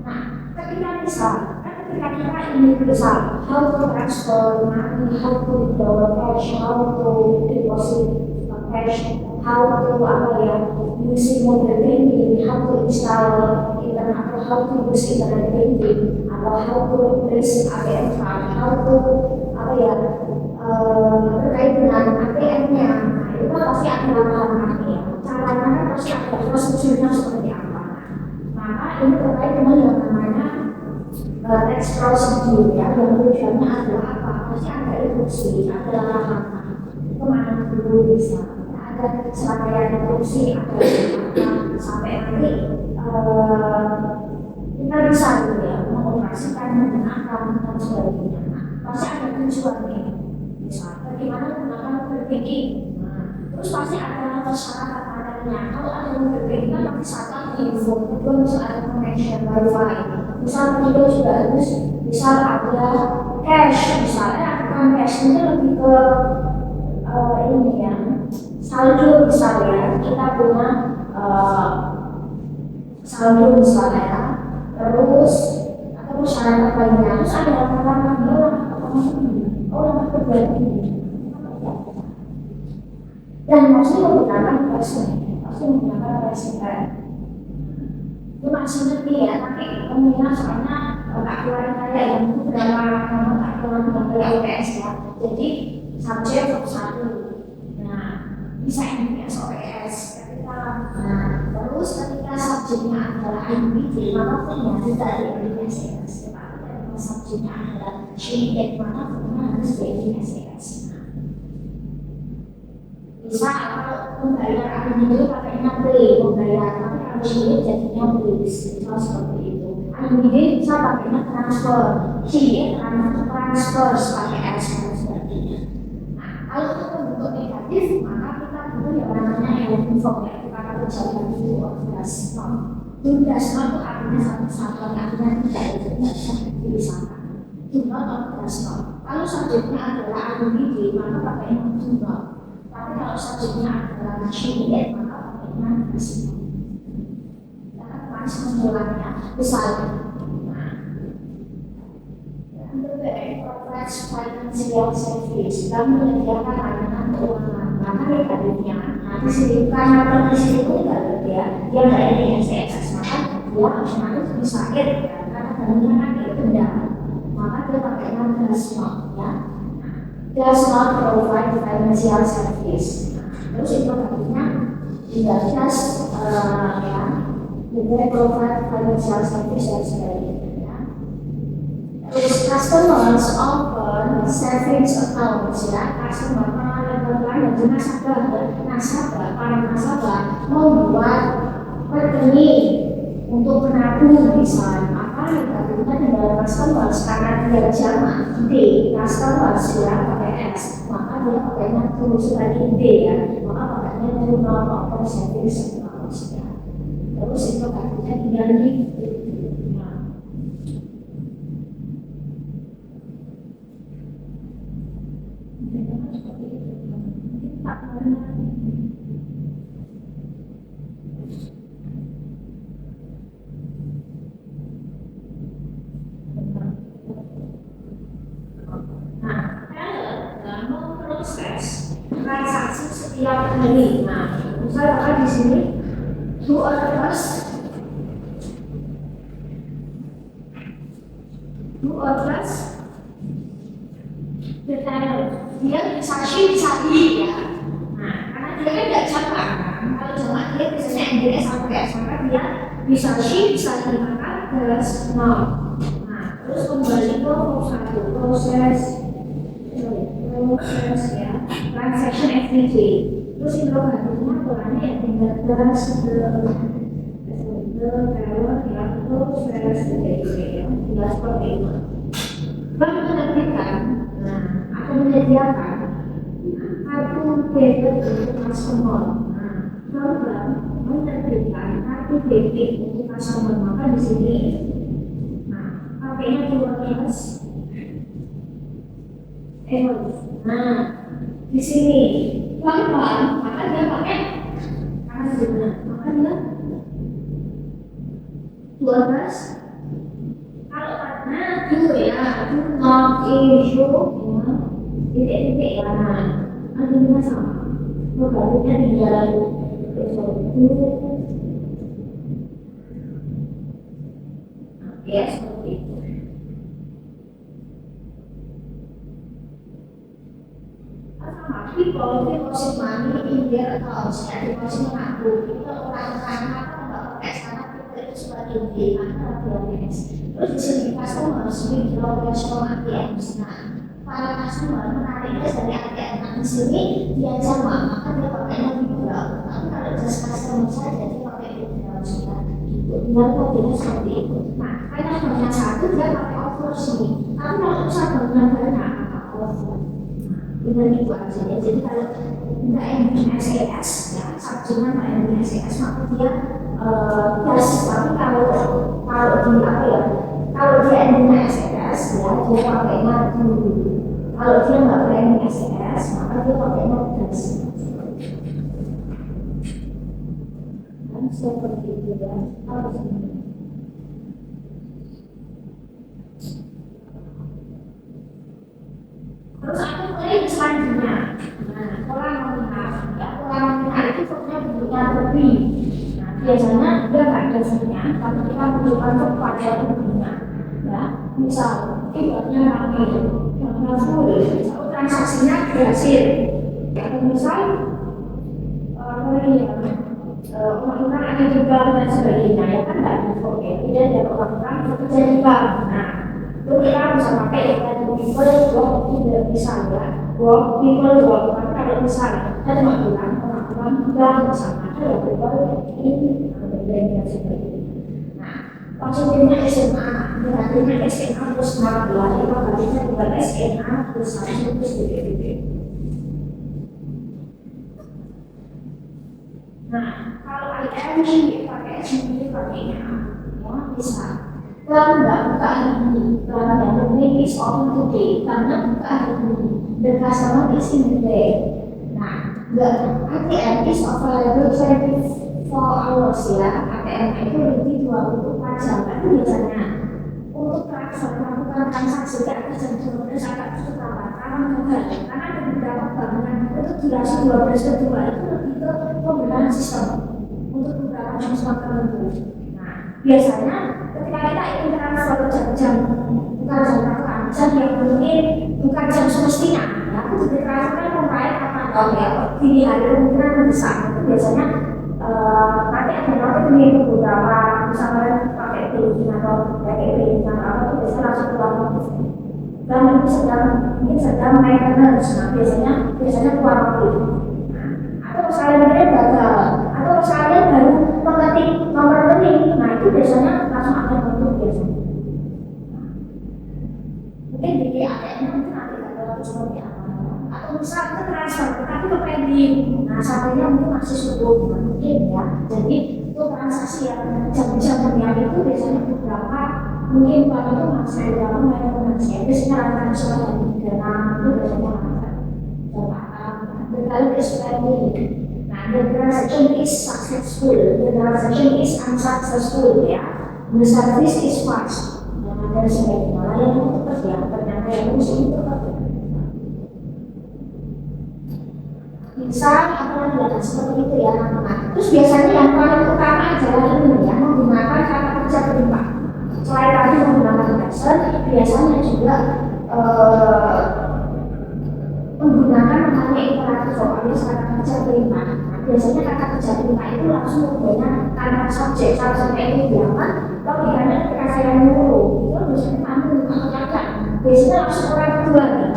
nah ketika bisa ketika kita ingin bisa how to transfer money, how to withdraw cash, how to deposit cash, how to apa ya using mobile banking, how to install internet atau how to use internet banking atau how to replace ATM card, how to apa ya terkait dengan ATM-nya. Nah itu kan pasti ada langkah-langkahnya ya. Caranya kan pasti ada prosedurnya seperti apa. Maka ini terkait dengan yang namanya tax procedure ya, yang tujuannya adalah apa? Pasti ada instruksi, ada langkah-langkah. Kemana dulu bisa? Ada serangkaian instruksi, ada apa sampai nanti kita bisa gitu ya mengoperasikan menggunakan dan sebagainya. Pasti ada tujuannya. Misal, bagaimana menggunakan berpikir. Terus pasti ada persyaratan materinya. Kalau ada yang berbeda kan pasti satu info, kedua misal ada connection wifi, misal kedua juga harus misal ada cash, misalnya bukan cash itu lebih ke ini ya saldo misalnya kita punya saldo misalnya terus atau persyaratan lainnya terus ada langkah-langkah orang berbagi dan pasti menggunakan resident itu masih ngerti ya tapi kemungkinan soalnya tak keluarin kayak yang beberapa nama tak keluarin dengan LPS ya jadi subjek satu nah bisa NPS OPS ketika terus ketika subjeknya adalah IBD maka punya tidak ada LPS tetapi ketika subjeknya adalah syariat maka punya harus LPS. Bisa kalau membayar itu pakainya beli membayar tapi kalau ini jadinya beli misal seperti itu. Ini bisa pakainya transfer, transfer pakai S dan sebagainya. Nah kalau itu bentuk negatif maka kita butuh yang namanya form ya kita akan berjalan itu dasar. Dasar itu artinya satu satuan artinya tidak bisa dipisahkan. Jumlah dasar. Kalau subjeknya adalah IBD maka pakainya jumlah. Tapi kalau subjeknya adalah syariat maka pakainya masih karena masih menjualnya misalnya untuk enterprise financial service dan menyediakan layanan keuangan maka negatifnya nanti sendiri karena kondisi itu tidak dia nggak ada SES maka dia otomatis bisa ya karena bangunnya kan dia benda maka dia pakainya dasar ya does not provide financial service. Terus itu artinya tidak just tidak provide financial service dan sebagainya. Terus customers open savings accounts ya, customer para nasabah membuat rekening untuk menabung misalnya. Kita tinggal customers karena dia jamak D customers ya pakai S maka dia pakainya tulis lagi D ya maka pakainya terminal atau savings accounts ya terus itu artinya tinggal di transaksi setiap hari. Nah, misalnya di sini 2 orders detail dia bisa beli ya. Nah, karena dia kan tidak jamak kan. Kalau jamak dia biasanya NDS atau PS maka dia bisa bisa dimakan terus nol. Nah, terus kembali ke satu proses ya transaction activity terus interrogatifnya polanya yang tinggal terus kalau ya terus ya tinggal seperti itu bank menerbitkan atau menyediakan kartu debit untuk customer. Nah, program menerbitkan kartu debit untuk customer, maka di sini, nah, pakainya keywordless error. Nah, di sini pelan-pelan, maka dia pakai karena gimana? Maka dia 12. Kalau karena itu ya, itu not issue, ya, titik-titik ya. Artinya sama. Berarti di dalam itu, ya seperti itu. People deposit money in their accounts, ya deposit menabung. Itu orang-orang apa nggak pakai sana kita itu sebagai karena BNS. Terus di sini customer withdraw cash from ATM. Nah, para customer menariknya dari ATM. Nah, di sini dia sama, maka dia pakainya withdraw. Tapi kalau just customer saja dia pakai withdraw juga. Gitu. Biar modelnya seperti itu. Nah, karena banyak satu dia pakai over sini. Tapi kalau cabangnya banyak, maka over. Dengan itu aja ya. Jadi kalau tidak yang SAS ya, subjeknya tidak yang SAS, maka dia plus. Tapi kalau di apa ya, kalau dia yang SAS ya, dia pakainya dulu. Kalau dia nggak pakai yang SAS, maka dia pakainya plus. Dan seperti itu ya. Harus terus aku mulai selanjutnya. Nah, pola nominal. Ya, pola nominal itu sebenarnya bentuknya lebih. Nah, biasanya dia nggak ada sebenarnya, tapi kita menunjukkan kepada bentuknya. Ya, misal ibaratnya ramai, yang full, misal transaksinya berhasil. Ya, misal orang-orang ada di bank dan sebagainya, ya kan nggak difoke. Tidak ada orang-orang bekerja di bank. Nah, itu kita bisa pakai dengan people work tidak misalnya work people work. Tapi kalau misalnya kita cuma bilang orang-orang bank bersama, ada yang people ini yang seperti itu. Nah, maksudnya SMA, berarti SMA plus 16, itu berarti bukan SMA plus 1 plus BPB. Nah, kalau IM ini pakai sendiri pakainya, ya bisa. Kalau nggak buka hari ini, kalau yang ini is open today, karena buka hari ini, the customer is in the day. Nah, the ATM is available 24 hours ya. ATM itu lebih 24 jam. Tapi biasanya untuk transfer melakukan transaksi di atas jam 12 agak cukup lama. Karena ada beberapa bank yang untuk durasi 12 ke 2 itu lebih ke pembelian sistem untuk beberapa jam tertentu. Nah, biasanya ketika kita ingin transfer jam-jam bukan jam makan, jam yang mungkin bukan jam semestinya, ya itu ditransferkan pembayar apa ya di hari kemungkinan besar. Itu biasanya nanti ada nanti mengirim beberapa misalnya pakai billing atau pakai billing atau apa itu biasanya langsung keluar notif. Dan mungkin sedang maintenance. Nah, biasanya keluar notif. Atau misalnya mereka gagal, atau misalnya baru mengetik nomor rekening, nah itu biasanya langsung ada bentuk biasanya. Mungkin di ATM mungkin nanti ada seperti apa, atau misalnya kita transfer tetapi ke pending, nah sampainya mungkin masih subuh mungkin ya. Jadi itu transaksi yang jam-jam yang itu biasanya beberapa mungkin pada itu masih beberapa maintenance ya. Biasanya rata-rata dari 3 itu biasanya ada berkali spending. Nah, the transaction is successful, the transaction is unsuccessful ya. The service is fast. Nah, dari sebagainya yang itu cepat ya, ternyata yang musuh itu cepat. Misal apa yang seperti itu ya, nah, terus biasanya yang paling utama adalah ini ya, menggunakan kata kerja berlimpah. Selain tadi menggunakan present, biasanya juga menggunakan namanya imperatif alias kata kerja perintah. Nah, biasanya kata kerja perintah itu langsung menggunakan tanpa subjek. Subjeknya itu diamat, logikanya ketika saya nyuruh itu biasanya kamu buka kerjaan. Biasanya langsung orang kedua nih,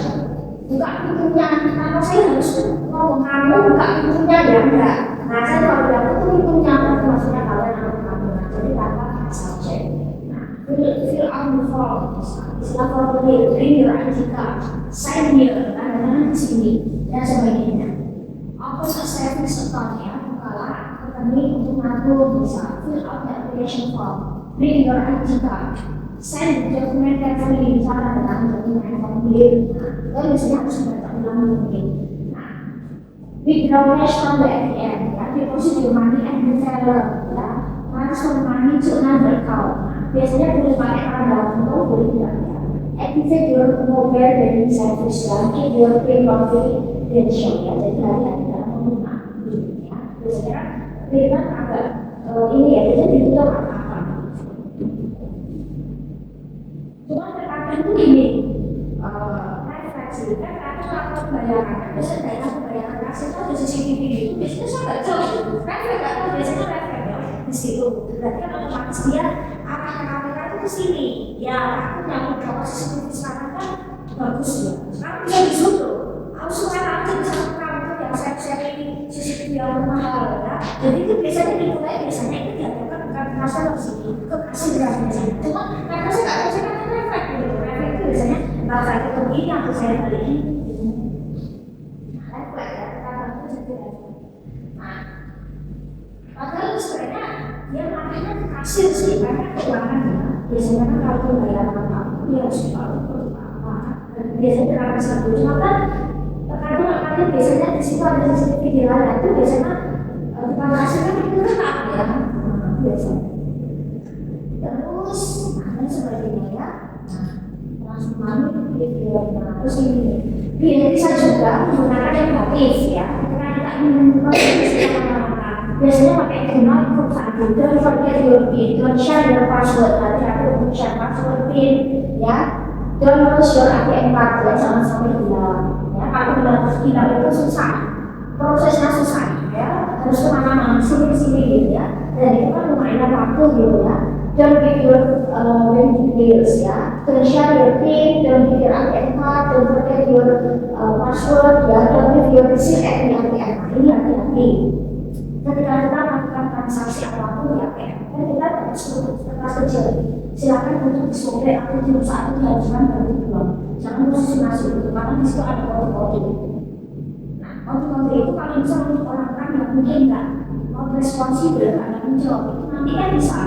buka pintunya. Kenapa saya harus ngomong kamu buka pintunya ya enggak? Nah, saya kalau bilang itu pintunya, berarti maksudnya kalian anak kamu. Nah, jadi tanpa subjek. Nah, fill out the form. Istilah formulir, bring your ID card, sign here, tanda tangan di sini, dan sebagainya. offers a service account ya, bukalah rekening untuk ngatur bisa fill out the application form, bring your ID card, send the document carefully, misalnya dengan dokumen formulir. Nah, itu biasanya harus dibaca ulang mungkin. Nah, withdraw cash from the ATM ya, deposit your money at the teller ya, transfer money to another account. Nah, biasanya boleh pakai tanda atau boleh tidak ya. Activate your mobile banking service ya, keep your PIN confidential ya, jadi hati-hati dalam menggunakan ya. Biasanya PIN agak ini ya, biasanya ditutup apa-apa. Cuma terkadang itu gini, refleksi kan atau lapor bayaran, biasanya daerah pembayaran kasih itu ada CCTV itu, biasanya saya nggak tahu, refleks nggak tahu, biasanya refleks ya di situ. Berarti kan otomatis dia arahnya kamera itu ke sini. Ya, aku yang udah CCTV sekarang kan bagus ya. Sekarang bisa di zoom tuh. Aku suka aja bisa rekam itu yang saya ini CCTV yang mahal ya. Jadi itu biasanya dimulai biasanya itu diadakan bukan merasa ke sini, ke kasih biasanya. Cuma karena saya nggak tahu saya kan refleks gitu. Refleks itu biasanya bahasa itu begini aku saya kali ini. Refleks ya, kata itu jadi refleks. Nah, padahal sebenarnya dia makanya kasir sih karena keuangan ya. Biasanya kan kalau pembayaran apa dia harus dilakukan apa biasanya terlalu satu cuma kan terkadang biasanya di situ ada CCTV di layar itu biasanya tukang kasir kan itu tetap ya biasanya terus ada sebagainya ya langsung malu video terus ini dia bisa juga menggunakan yang motif ya karena kita ingin menggunakan biasanya pakai email perusahaan don't forget your PIN, don't share your password, hati-hati untuk share password PIN ya, don't lose your ATM card ya, jangan sampai hilang ya, kalau hilang itu susah, prosesnya susah ya, harus kemana-mana, sini-sini gitu ya, dan itu kan lumayan waktu gitu ya, don't give your bank details ya, don't share your PIN, don't give your ATM card, don't forget your password ya, don't give your receipt at the ATM, ini hati-hati. Ketika kita melakukan transaksi apapun ya, kan kita harus kertas kecil. Silakan untuk display atau di saat itu diajukan baru dibuang. Jangan posisi masuk itu, karena di situ ada kode-kode. Nah, kode-kode itu kalau bisa untuk orang-orang yang mungkin nggak mau responsibel, nggak menjawab itu nanti kan bisa.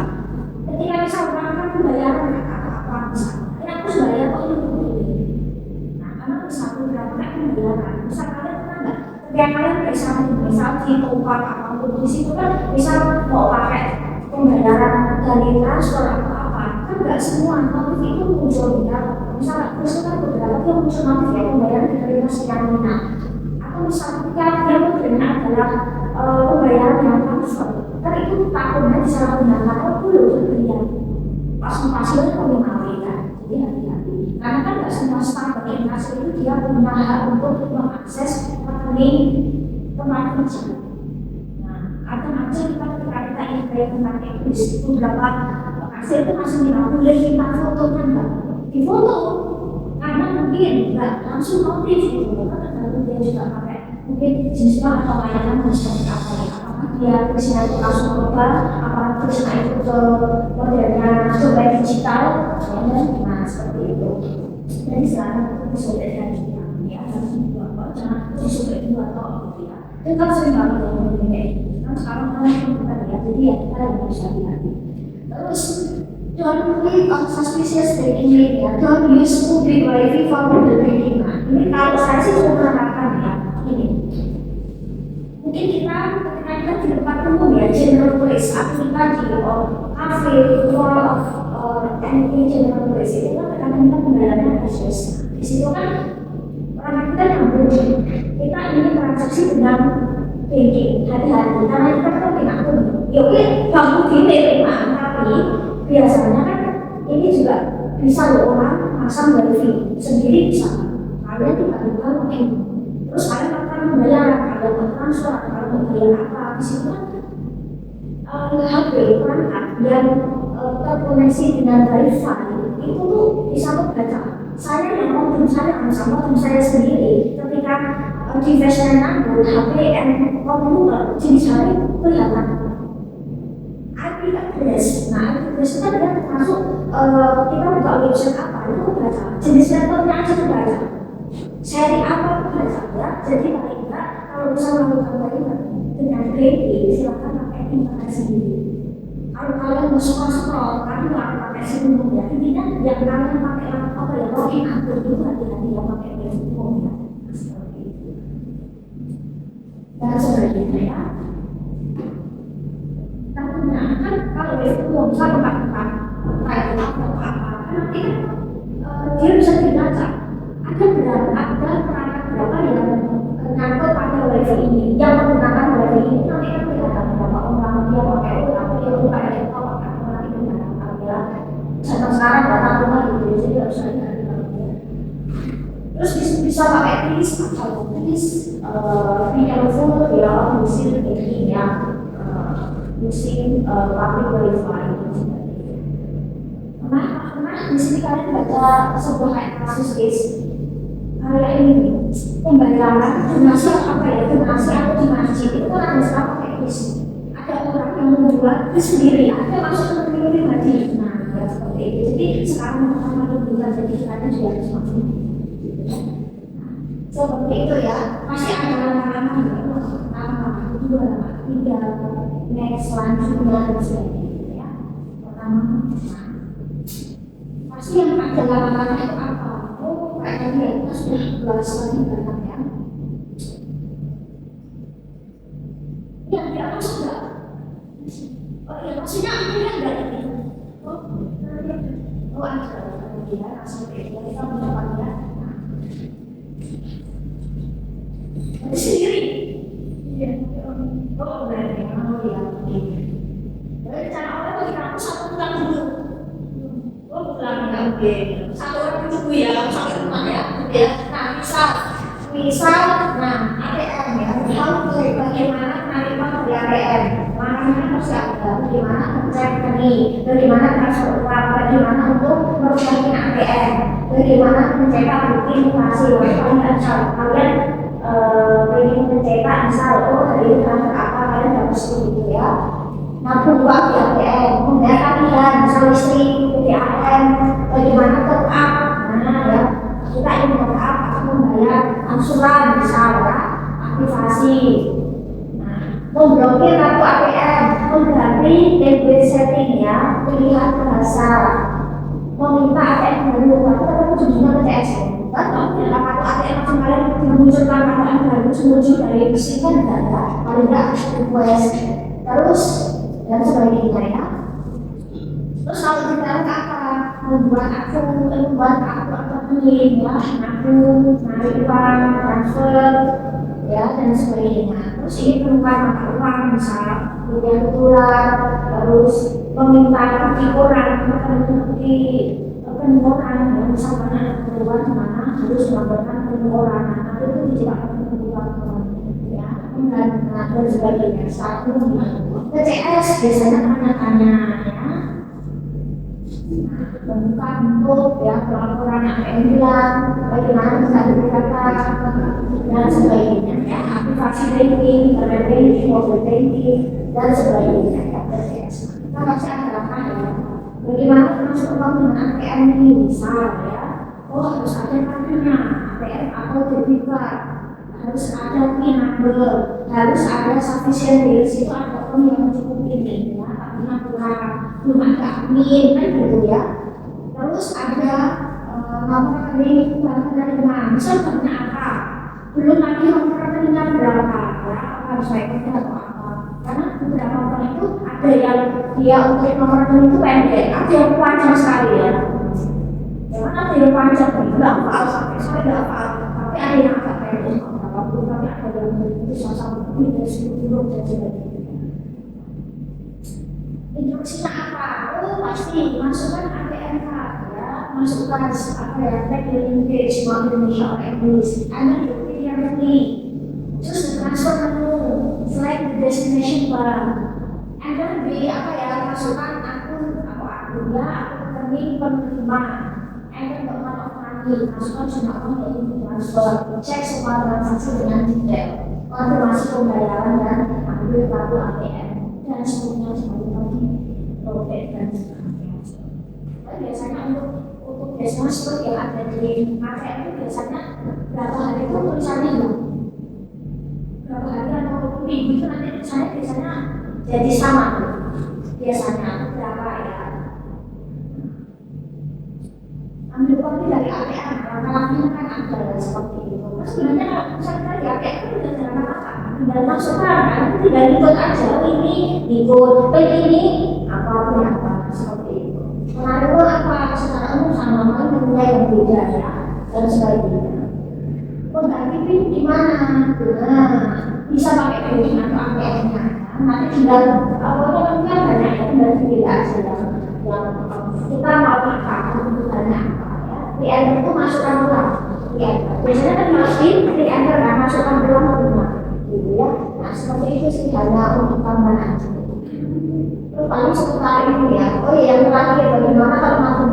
Ketika bisa orang-orang pembayaran apa-apa misalnya, ini aku bayar kok ini. Nah, karena bisa beberapa pembayaran, bisa kalian pernah nggak? Ketika kalian misal di tempat apapun di situ kan misal mau pakai pembayaran dari transfer atau apa kan nggak semua notif itu muncul ya misal terus kan beberapa yang muncul notif ya pembayaran diterima sekian nominal atau misal ketika dia menerima adalah pembayaran yang transfer kan itu takutnya disalahgunakan atau belum terlihat pas-pasnya nominal kan jadi hati-hati karena kan nggak semua staf kasir itu dia punya hak untuk mengakses rekening tempat kerja. Nah, kadang aja ketika kita ingin bayar tempat itu di situ berapa kasir itu masih tidak boleh kita foto kan mbak? Di foto karena mungkin nggak langsung notif gitu. Kan ada dia juga pakai mungkin jenisnya atau layanan seperti apa ya? Apakah dia tulisnya itu langsung global? Apakah tulisnya itu ke modelnya coba digital? Nah, seperti itu. Jadi sekarang itu disulit dan ya harus dibuat kok jangan disulit dua toh gitu ya. Itu kan sering banget yang begini kan sekarang malah bukan ya jadi ya kita yang harus hati-hati. Terus don't click on suspicious banking link ya, don't use public wifi for mobile banking. Nah ini kalau saya sih cuma menerapkan ya ini. Mungkin kita ketika kita di tempat umum ya general place atau kita di cafe, mall, anything general place itu kan kadang kita pembayarannya khusus. Di situ kan orang kita nyambung, kita ingin transaksi dengan banking, hati-hati karena kita kan tidak pun. Ya oke, kamu diterima, tapi biasanya kan ini juga bisa loh orang pasang wifi sendiri bisa. Kalian tiba-tiba mungkin, terus kalian akan membayar, kalian transfer, kalian membayar apa di situ kan HP perangkat yang terkoneksi dengan wifi itu tuh bisa membaca. Saya yang modem saya sama modem saya sendiri ketika device-nya nyambung HP dan komputer jenis HP kelihatan IP address. Nah IP address itu kan dia termasuk kita buka website apa itu kebaca jenis laptopnya aja kebaca seri apa kebaca ya jadi paling enggak kalau bisa melakukan bayar dengan kredit, silakan pakai internet sendiri. Kalau kalian nggak suka scroll, kalian nggak pakai sebelum ya. Intinya yang kalian pakai apa ya, login akun itu hati-hati yang pakai Facebook ya. Seperti itu. Dan sebenarnya ya, tentunya kan kalau Facebook bisa melakukan kayak apa, kan nanti dia bisa dilacak. Ada perangkat berapa yang nyangkut pada wifi ini, yang menggunakan wifi ini nanti kan kelihatan berapa orang dia pakai apa dia buka laptop atau nanti menggunakan ya. Zaman sekarang data rumah gitu, jadi harus ada. Terus bisa pakai kris atau kris video full ya, musim ini ya, musim public wifi. Karena di sini kalian baca sebuah kasus case kayak ini pembayaran donasi apa ya, donasi atau di masjid itu kan ada sekarang pakai kris. Ada orang yang membuat kris sendiri, ada masuk ke pribadi. Nah ya seperti itu. Jadi sekarang sama bukan jadi kalian juga harus masuk. Seperti itu ya. Masih ada lama-lama kedua, tiga, next selanjutnya dan sebagainya ya. Pertama, pasti yang ada lama-lama itu apa? Kayaknya kita sudah bahas lagi banyak ya. Yang di atas enggak? Oh iya, maksudnya akhirnya enggak ini. Oh ada ya, langsung kita mendapat ya. Ada sendiri. Iya. Oh berarti oh ya. Jadi cara orang bagi kamu satu bulan dulu. Oh bulan ya oke. Satu orang dulu ya, satu bulan ya. Nah misal, nah ATM ya, tahu bagaimana penarikan dari ATM, mana harus ada, bagaimana mencek rekening, bagaimana transfer uang, bagaimana untuk merusakin ATM, bagaimana mencetak bukti mutasi, kalian ingin mencetak misal, oh dari transfer apa kalian harus gitu ya, nabung uang di ATM, kemudian kalian misal listrik di ATM, bagaimana top up, nah ya. Kita ingin membayar atau membayar angsuran misalnya aktivasi, memblokir kartu ATM, mengganti debit setting ya, pilihan bahasa, meminta ATM baru, tapi tetap ujungnya ke CS kan kalau tidak kartu ATM kemarin memunculkan ATM baru muncul dari mesin kan tidak ada, paling tidak request terus dan sebagainya ya. Terus kalau kita apa membuat akun rekening ya, akun narik uang, transfer ya dan sebagainya. Terus ini penukar mata uang misal, kemudian tular, terus meminta bukti koran, bukti pengeluaran ya, misalnya ada keluar di mana harus melakukan pengeluaran, nanti itu dijelaskan pengeluaran ya, dan sebagainya. Satu TCS biasanya tanya-tanya ya. Membuka bentuk ya pelaporan ATM hilang, bagaimana bisa digunakan dan sebagainya ya, aplikasi banking, internet banking, mobile banking dan sebagainya ya. Kita masih ada apa ya? Bagaimana masuk uang dengan ATM ini misal ya, oh harus ada kartunya ATM atau debit card, harus ada PIN number, harus ada sufficient bills, itu ada orang yang mencukupi ini ya, karena belum ada admin kan gitu ya. Terus ada nomor rekening penerima, misal punya apa, belum lagi nomor rekeningnya berapa ya, harus saya kerja atau apa, karena beberapa orang itu ada yang dia untuk nomor rekening itu pendek, ada yang panjang sekali ya, memang ada yang panjang nggak hafal sampai saya nggak hafal, tapi ada yang agak pendek berapa puluh, tapi ada yang bisa sampai 30 dan sebagainya. Instruksinya apa? Oh pasti masukkan ATM card ya, masukkan apa ya, tag engage Bank Indonesia or Inggris, Anda pilih yang ini, terus transfer menu, select the destination bank, Anda di apa ya, masukkan akun atau akunnya, akun rekening penerima, Anda amount of money, masukkan jumlah uang yang ingin transfer, cek semua transaksi dengan detail, konfirmasi pembayaran dan ambil kartu ATM dan semuanya lagi dan sebagainya. Biasanya untuk desmasuk yang ada di ATM itu biasanya berapa hari itu tulisannya berapa Jadi sama biasanya berapa ya? Ambil kopi dari ATM, lama-lamanya kan ada seperti itu. Nah, sebenarnya kalau misalnya dari ATM kan udah jangan apa-apa, tinggal masukkan, kan? Tinggal ikut aja, ini ikut, ini apa seperti itu. Pengaruh apa secara umum sama nilai yang beda ya, dan sebagainya. Pengganti PIN di mana? Nah, bisa pakai banking atau ATM-nya. Nanti tinggal awalnya kan banyak yang tinggal dipilih aja yang kita mau apa, kebutuhannya apa ya. Di enter itu masukkan ulang. Di enter. Biasanya kan masukin di enter kan masukkan ulang ke rumah, gitu ya. Nah seperti itu sih hanya untuk tambahan aja. Terus paling seputar ini ya. Oh iya yang terakhir bagaimana kalau mampu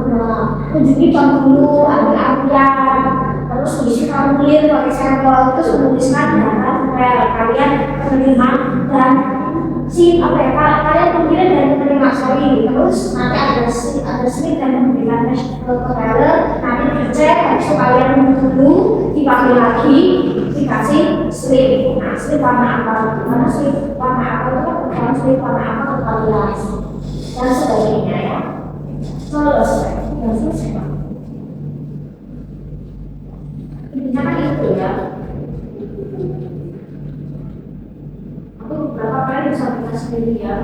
tunjukin contoh dulu, ambil ampian. Terus isi formulir pakai sampel, terus menuliskan data file kalian penerima dan si apa ya kalian pengirim dan penerima terus nanti ada slip dan memberikan ke provider nanti dicek habis itu kalian menunggu dipakai lagi dikasih slip. Nah slip warna apa? Mana slip warna apa itu kan bukan slip warna apa untuk kalian dan sebagainya ya. Selesai. Intinya kan itu ya. Aku beberapa kali bisa bikin sendiri ya.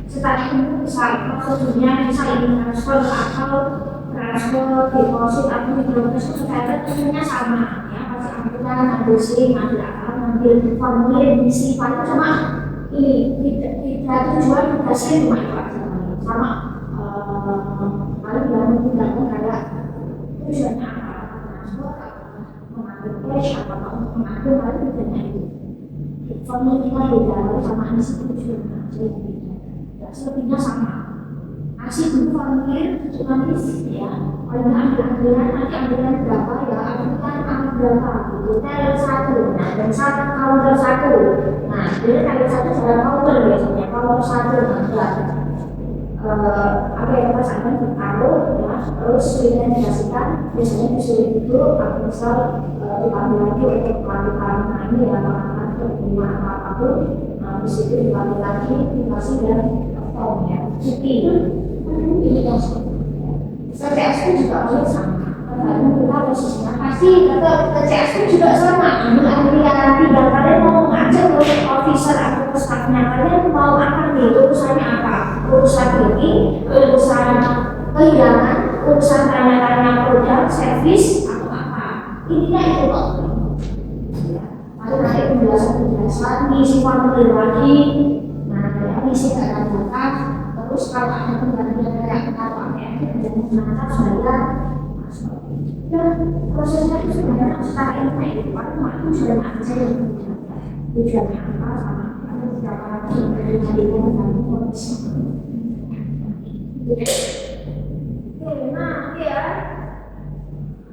Setelah itu bisa maksudnya bisa ini transfer atau transfer deposit atau microcash ternyata tentunya sama ya. Pasti ampunan, ambil SIM, ambil akal, ambil formulir diisi paling cuma ini tidak tujuan tidak SIM cuma itu aja sama paling yang menggunakan kayak tujuannya apa transfer mengambil cash atau mengambil paling tujuannya itu formulirnya beda lalu sama isi tujuan selebihnya sama kasih dulu formulir nanti ya kalau ambil-ambilan nanti ambilan berapa ya ambil berapa gitu tel satu nah dan satu counter satu nah jadi tel satu jalan counter biasanya counter satu nah apa yang pasangan ditaruh ya terus identifikasikan biasanya disuruh itu aku misal dipanggil lagi untuk melakukan ini ya melakukan pertemuan apapun habis itu dipanggil lagi dikasih dan form ya bukti itu ini kosong TCS pun juga boleh sama tergantung kita posisinya pasti atau TCS pun juga sama ambil-ambilan tinggal kalian mau ngajak ke officer atau ke staffnya kalian mau apa nih urusannya apa urusan ini urusan kehilangan urusan tanya-tanya produk servis atau apa intinya itu kok lalu nanti penjelasan ngisi formulir lagi nah ya ngisi data terus kalau ada penggantian kayak apa ya dan menggunakan saya dan prosesnya itu sebenarnya secara ilmiah itu cuma tujuan aja yang tujuannya apa sama ada beberapa dari dan kondisi. Oke, nah ya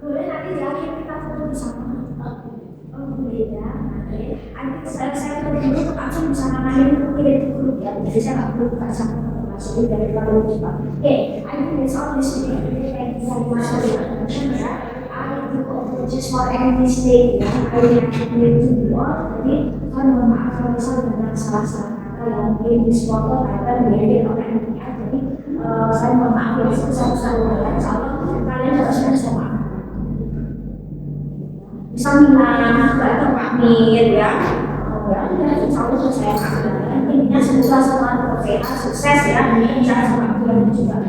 boleh nanti di akhir kita foto bersama. Boleh ya. Nanti saya foto dulu untuk langsung bisa nanganin kirim ke grup ya. Jadi saya nggak perlu buka sama masuk dari kalau kita. Oke, I think that's all this week. Thank you for watching ya. I do apologize for any mistake ya. I need to do all. Jadi kan mohon maaf kalau misalnya banyak salah-salah kata yang mungkin di foto kata diedit oleh ini. Jadi saya mohon maaf ya. Saya usahakan kalau kalian harus bisa maaf. Bisa bilang atau pamit ya. Ya, insya Allah saya akan intinya semoga semua sehat sukses ya. Ini saya sama juga.